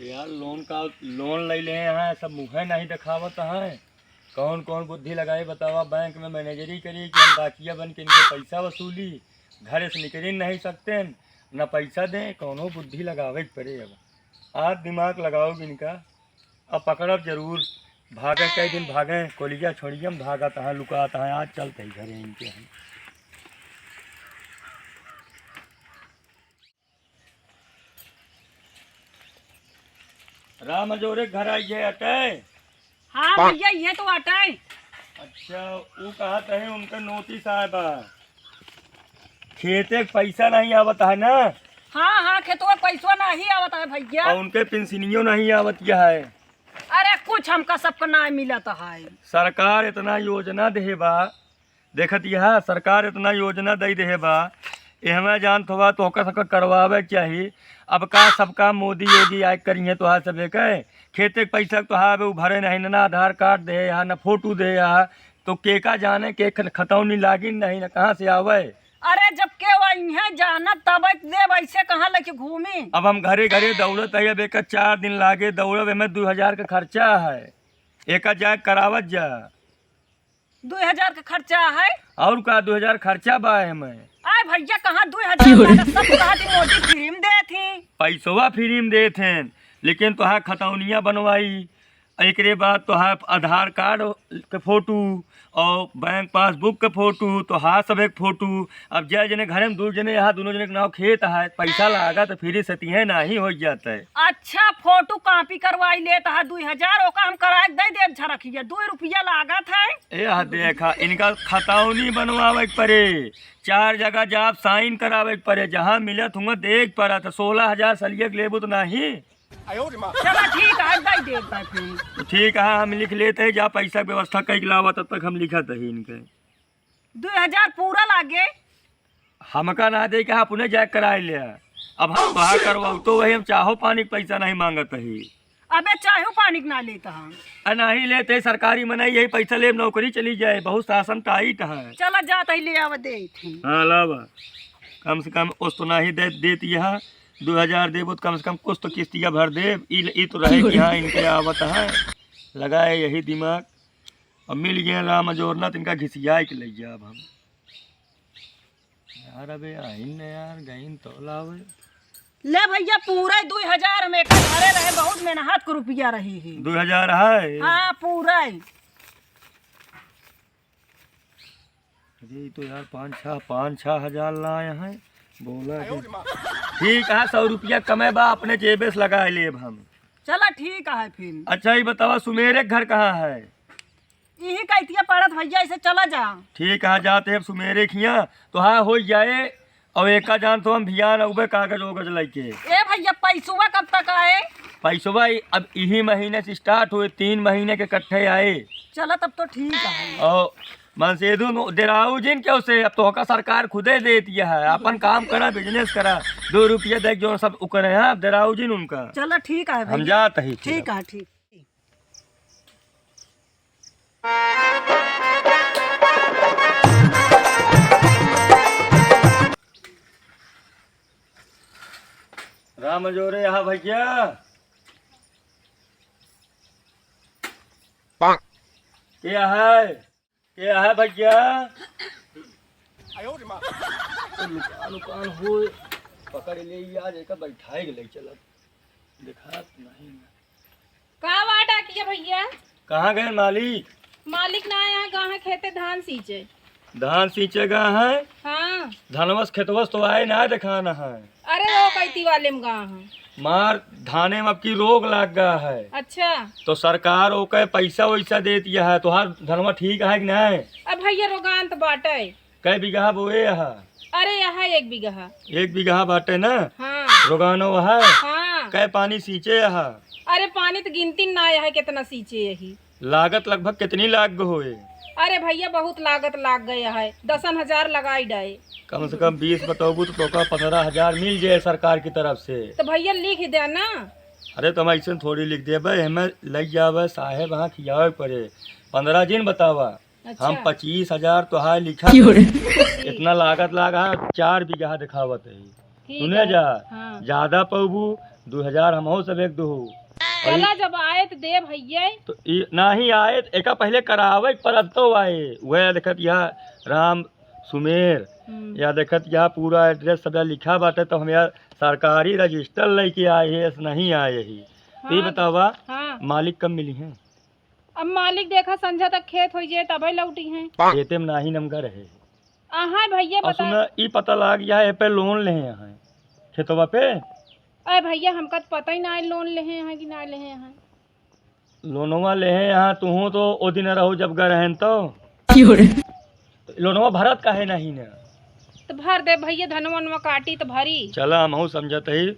यार लोन ले ले हैं, सब मुँह नहीं दिखावत है। कौन कौन बुद्धि लगाए बतावा। बैंक में मैनेजरी करी कि हम डाकिया बन के इनके पैसा वसूली, घर से निकल ही नहीं सकते न पैसा दें। कौनो बुद्धि लगावे के पड़े। अब आज दिमाग लगाओगे इनका, अब पकड़ब जरूर। भागे कई दिन भागे, कोलिया छोड़ियम भागत है, लुकात है। आज चलते ही घरे इनके हम। राम जोरे घर आइए अटे। हाँ भैया ये तो आता है। अच्छा वो कहते हैं उनका नोटिस आया बा, खेते के पैसा नहीं आवत है ना। हाँ हाँ खेतों पैसा नहीं आवता है भैया, और उनके पेंशनियों नहीं आवत है। अरे कुछ हमका सबका ना मिलत है। सरकार इतना योजना दे बा, देखत यह सरकार इतना योजना दे दे बा, हमें जान थोड़ा तो सबका करवावे चाहिए। अब का सबका मोदी योगी आय करिए तो सब कहे खेते के पैसा तो हाँ वो भरे नहीं, ना आधार कार्ड दे यहाँ न फोटो दे यहाँ, तो के का जाने के खतौनी लागी नहीं न कहाँ से आवे। अरे जब के वही जाना तब दे वैसे कहाँ लेके घूमी। अब हम घरे घरे दौड़त है, अब एक 4 दिन लागे दौड़ब, हमें 2000 का खर्चा है। एक जाए करावत जा 2000 का खर्चा है। और का 2000 खर्चा बा हमें। आय भैया कहाँ 2000 सब कहा थी मोटी फिल्म दे थी। पैसवा फ्री में दे थे, लेकिन तुहार खतौनिया बनवाई, एक बाद तुहार आधार कार्ड के फोटो और बैंक पासबुक के फोटो, तो हाँ सब एक फोटो। अब जय जने घरे में 2 जने यहाँ, दोनों जने के नाव खेत है, पैसा लागा तो फिर सतिहे नहीं हो जाता है। अच्छा फोटो कॉपी करवाई लेता है 2000, ओका हम करा दे दे झरखिया 2 रुपया लागत है। यह देखा इनका खतौनी बनवावे के पड़े, 4 जगह जाप साइन करावे के पड़े, जहाँ मिलत हुआ देख पड़ा तो 16,000 सलिए के लेबू तो नहीं। चलो ठीक है दे देता है फिर। ठीक है हम लिख लेते हैं, जा पैसा व्यवस्था कई लावा तब तक हम लिखत है इनके। 2000 पूरा लागे हमका ना दे के आप उन्हें जाए कराए ले। अब हम बाहर करवाओ तो वही हम चाहो पानी के पैसा नहीं मांगत है। अबे चाहो पानी ना लेता हम नहीं लेते, सरकारी मनाई यही पैसा ले नौकरी चली जाए, बहुत शासन टाइट है। चला जाता ही ले आवा दे थी। हाँ लावा कम से कम उस तो नहीं देती है 2000 देबो तो कम से कम कुछ तो किस्तियाँ भर दे। ई तो रहे कि हाँ इनके आवत है, लगाए यही दिमाग। अब मिल गए राम जोरना तो इनका घिसिया के ले जा। अब हम यार अबे आइन यार गईन तो लावे ले भैया पूरा 2000 में का घरे रहे, बहुत मेहनत को रुपया रही है। 2000 है। हाँ पूरा ये तो यार 5-6 हजार लाए हैं बोला। ठीक है 100 रुपया कमे बा अपने जेबे से लगा ले हम। चला ठीक है फिर। अच्छा ये बतावा सुमेरे घर कहाँ है। यही कहतिया पड़त भैया इसे चला जा। ठीक है जाते हैं सुमेरे खिया तो हाँ हो जाए। और एक जान तो हम भियान उबे कागज वगज लेके। ए भैया पैसुआ कब तक आए। पैसवा अब यही महीने से स्टार्ट हुए, 3 महीने के इकट्ठे आए। चला तब तो ठीक है। और मनसेदू डेराऊ जिन क्यों से, अब तो का सरकार खुदे देती है, अपन काम करा बिजनेस करा 2 रुपया देख जो सब उकरे हैं डेराऊ जिन उनका। चला ठीक है हम जाते ही। ठीक है ठीक। राम जोरे यहाँ भैया क्या है भैया। लुकान हो पकड़ ले आज एक बैठाए ले चल दिखा नहीं। का वाटा किया भैया। कहाँ गए मालिक। मालिक ना यहाँ गाँव खेते धान सींचे। धान सींचेगा है। हाँ धनवस खेतवस तो आए ना दिखाना है। अरे वो कैती वाले में गाँव है। मार धाने में अब की रोग लग गया है। अच्छा तो सरकार ओके पैसा वैसा देती है, तो हर धनवा ठीक है कि नहीं। अब भैया रोगान तो बाटे। कै बीघा बोए है। अरे यहाँ 1 बीघा। 1 बीघा बाटे ना। हाँ रोगानो है। हाँ कै पानी सींचे है। अरे पानी तो गिनती ना है कितना सींचे यही। लागत लगभग कितनी लाग हुए। अरे भैया बहुत लागत लाग गया है, 10,000 लगाई डाए। कम से कम 20 बताओ तो 15,000 मिल जाए सरकार की तरफ से। तो भैया लिख दे ना। अरे तुम ऐसे थोड़ी लिख दे भाई, हमें लग जावे साहेब वहाँ खियावे पड़े 15 दिन बतावा। अच्छा। हम 25,000 तो हाय लिखा इतना लागत लागा 4 बीघा दिखावत है। सुने जा हाँ। ज्यादा पबू 2000 हमहू सब एक दो। चला जब आए तो दे भैया। तो ना ही आए तो एका पहले करावे पर अब तो आए। वह देखत यहाँ राम सुमेर या देखत यहाँ पूरा एड्रेस सब लिखा बाटे, तो हम यार सरकारी रजिस्टर लेके आए है, नहीं आए ही। तो ये बतावा हाँ। मालिक कब मिली हैं? अब मालिक देखा संझा तक खेत हो जाए तब लौटी हैं। खेते में नाही नमगा रहे। हाँ भैया और बता। सुना ई पता लग गया है पे लोन ले हैं खेतवा पे। अरे भैया हमका तो पता ही ना है लोन ले हैं कि ना ले हैं। लोनवा ले हैं यहाँ तू तो ओ दिन रहो जब गए रहन तो लोनवा भरत काहे नहीं ने? तो भर दे भैया, धनवा वनवा काटी तो भरी। चला हमहू समझत ही।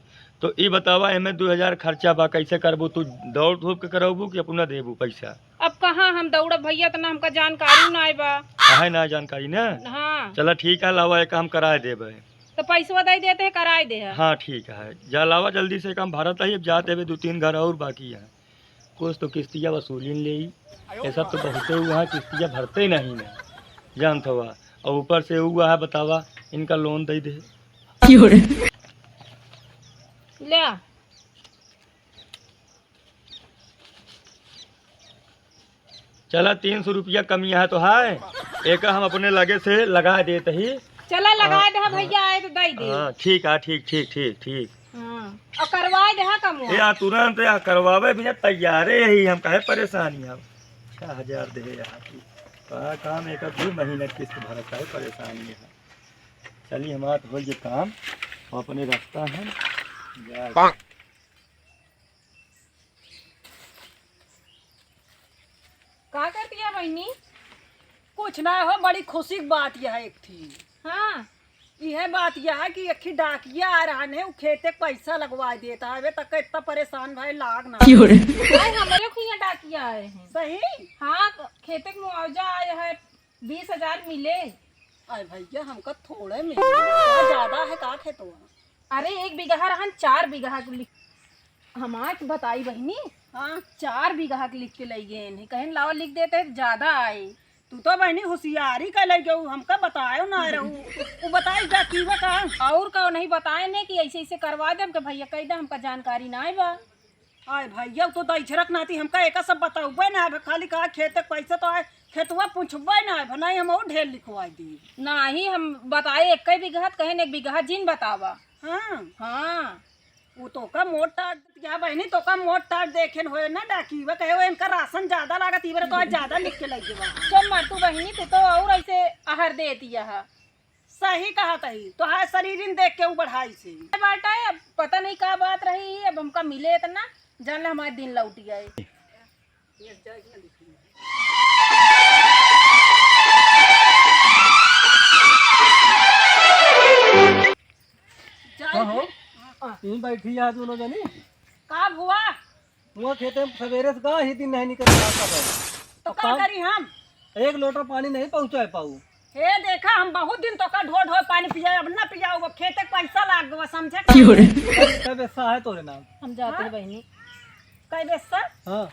तो ई बतावा एमे 2000 खर्चा बा, कैसे करबू? तू दौड़ धूप के करबू कि अपना देबू पैसा? अब कहाँ हम दौड़ब भैया, तो ना हमका जानकारी ना बा। काहे ना जानकारी ना? हाँ चला ठीक है, लावा एक काम कराए देबे। तो पैसा दे देते है, कराए दे है। हाँ ठीक है, जा लावा जल्दी से काम भरत है। अब जाते हुए 2-3 घर और बाकी है। कुछ तो किस्तिया वसूली ले, ये सब तो बहुते हुआ है, किस्तिया भरते नहीं ना जानत हुआ। और ऊपर से हुआ है बतावा इनका लोन दे दे। ले चला 300 रुपया कमी है तो है, एक हम अपने लगे से लगा देते ही। चला लगा दे भैया, आए तो दे दे। हाँ ठीक है, ठीक ठीक ठीक ठीक। हाँ और करवाए दे कम। या तुरंत या करवावे भी तैयारे ही, हम काहे परेशानी हम 6000 दे यार काम एक 2 महीने किस्त भरत है, परेशानी है। चलिए हमारा हो ये काम अपने रास्ता है। का करती है बहनी? कुछ ना हो, बड़ी खुशी की बात यह एक थी। हाँ यह बात यह है कि एक डाकिया आ रहा है, वो खेते पैसा लगवा देता है। तक इतना परेशान भाई लाग ना। भाई हमारे को यहाँ डाकिया आए हैं। सही। हाँ खेते का मुआवजा आया है, 20,000 मिले। अरे भैया हमका थोड़े मिले, बहुत ज्यादा है का खेतवा। अरे 1 बीघा रहन 4 बीघा के लिख हमारे बताई बहनी। हाँ 4 बीघा के लिख के ले गए नहीं, कहीं लावा लिख देते तो ज्यादा आए। तू तो बहनी होशियारी कर ले गऊ, हमका बतायो ना रहू। वो बताई डाकीवा का और का नहीं बताए ने कि ऐसे ऐसे करवा दे। भैया कह दे हमका जानकारी ना है बा। आय भैया तो दैछरक नाती हमका एक सब बताऊबे ना है, खाली कहा खेत पैसा तो है, खेतवा पूछबे ना है नहीं, हम और ढेर लिखवा दी। ना ही हम बताए 1 बीघा, कहें 1 बीघा जिन बतावा। हाँ हाँ वो तो का मोट टाट क्या बहनी, तो का मोट टाट देखे होए ना डाकीवा कहे हो इनका राशन ज्यादा लागत, इबरे तो आज ज्यादा लिख के लग गया। चल मार तू बहनी, तू तो और ऐसे आहार देती है। सही कहा तही तो है, शरीर देख के वो बढ़ाई से बाटा है। अब पता नहीं क्या बात रही है, अब हमका मिले इतना जान ले हमारे दिन लौटी आए। यहीं बैठी है दोनों जनी। का हुआ वो खेते में सवेरे से गा ही दिन नहीं निकल रहा था। तो का करी हम? 1 लोटा पानी नहीं पहुँचा पाऊ। हे देखा हम बहुत दिन तो का ढो ढो पानी पिया, अब ना पिया, वो खेते पैसा लाग गवा समझे। कई पैसा है तोरे नाम? हम जाते हैं बहनी। कई बेसा हाँ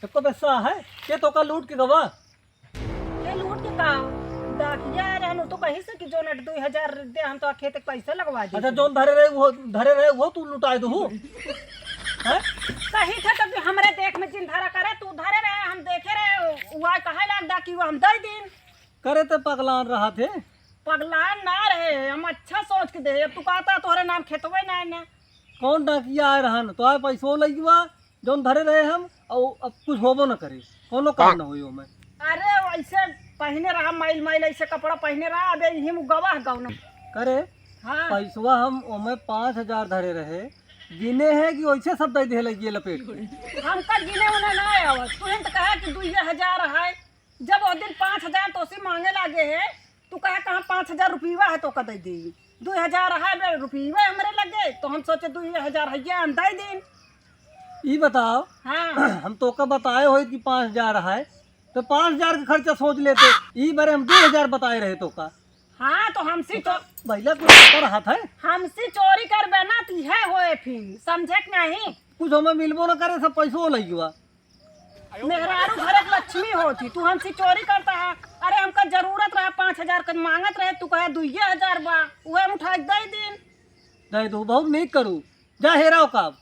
सबको पैसा है के तो का लूट के गवा। ये लूट के का डाकिया रहनु तो कहीं से कि जो न 2000 दे हम तो खेते पैसा लगवा दे। अच्छा जोन धरे रहे वो तू लुटाए दो हैं? कहीं थे तो हमरे देख में जिन धरा करे तू धरे रहे, हम देखे रहे हुआ कहे लाग डाकी वो हम दे दिन करे तो पगलान रहा थे। पगलान ना रहे, हम अच्छा सोच के दे। अब तू कहता तोहरे नाम खेतवे ना ना कौन डाकिया आए रहन तो आए पैसों लगी हुआ जोन धरे रहे हम, और अब कुछ होबो न करे, कोनो काम न होई में। अरे ऐसे पहने रहा माइल माइल ऐसे कपड़ा पहने रहा, अबे हिम गवाह गौन करे हाँ पैसवा हम ओमे 5000 धरे रहे, गिने है कि वैसे सब दे दे लगी लपेट के। हमका गिने उन्हें ना आवत। तुरंत कहा कि 2000 है, जब वो दिन 5000 तो से मांगे लागे है, तू कहे कहाँ 5000 रुपया है तो कदे दी 2000 है रुपया हमारे लगे, तो हम सोचे 2000 है हम दे दिन। ई बताओ हाँ हम तो का बताए हो कि 5000 है तो 5000 का खर्चा सोच लेते, ई बारे हम 2000 बताए रहे तो का। हाँ तो हमसे तो पहले कुछ कर हाथ है हमसे चोरी कर बेना ती है होए फिर समझे कि नहीं। कुछ हमें मिलबो न करे, सब पैसों लगी हुआ। मेहरारू घर एक लक्ष्मी होती, तू हमसे चोरी करता है। अरे हमका जरूरत रहा 5000 का मांगत रहे, तू कहे 2000 बा, वह हम उठा दे दिन। दे दो बहुत नहीं करूँ जा हेराओ काब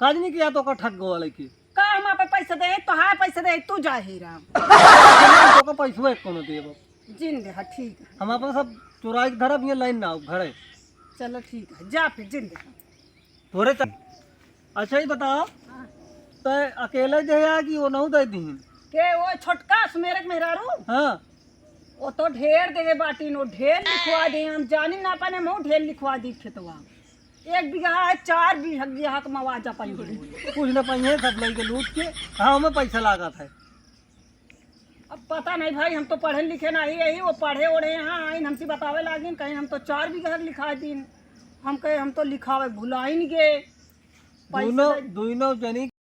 काज नहीं किया तो का ठग गो वाले की का हम आप पैसे दे तो हाँ पैसे दे तू जा ही राम तो का पैसो एक कोनो देब जिन दे हाँ ठीक है हम अपन सब चुराई के धरब ये लाइन ना घरे चलो ठीक है जा फिर जिन दे थोड़े अच्छा ही बताओ तो अकेले जे है कि वो नहीं दे दीन के वो छोटका सुमेरक मेहरारू हाँ वो तो ढेर दे बाटी नो ढेर लिखवा दे हम जानी ना पाने मुँह ढेर लिखवा दी खेतवा 1 बीघा है 4 बीघा का मवाजा पाई कुछ न पाइए सब लई के लूट के हाँ हमें पैसा लागत है अब पता नहीं भाई हम तो पढ़े लिखे नहीं यही वो पढ़े ओढ़े यहाँ आइन हमसे बतावे लागिन कहीं हम तो 4 बीघा लिखा दिन हम कहे हम तो लिखावे भुला ही नहीं गए दोनों दोनों जनी